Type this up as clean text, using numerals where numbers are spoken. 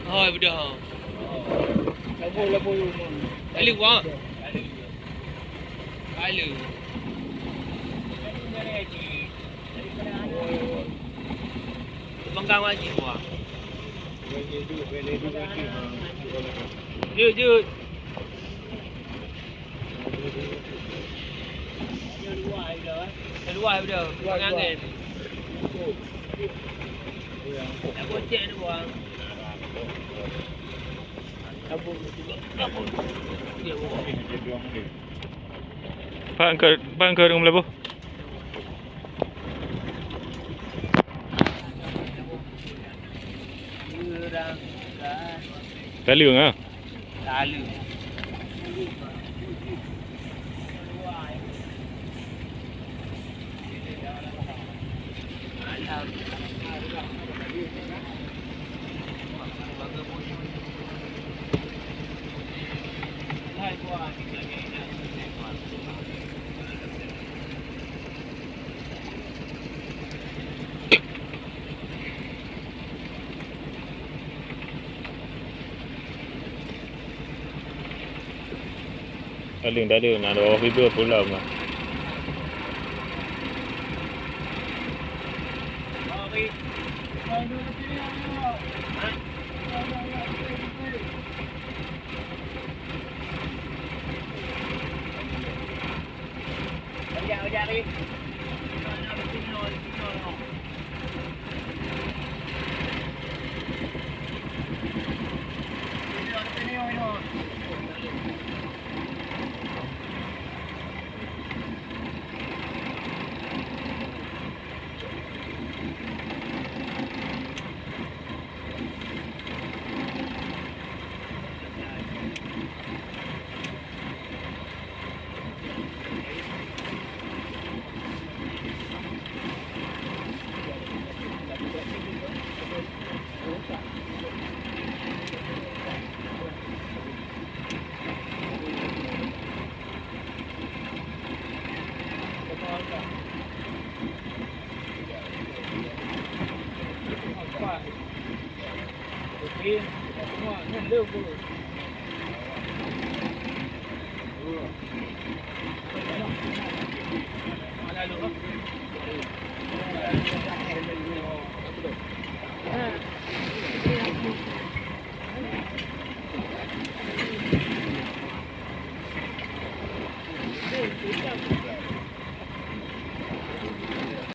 Thôi bây giờ. Labo luôn. Cái lưng quá. Cái lưng. Bang gang aja gua. Jut. Keluar dah. Angin. Nak gocek tu bang. Pak angkat dengan Melabu. Lalu ngah. Lalu. Lalu dah ada nak ada video pula mah. Semua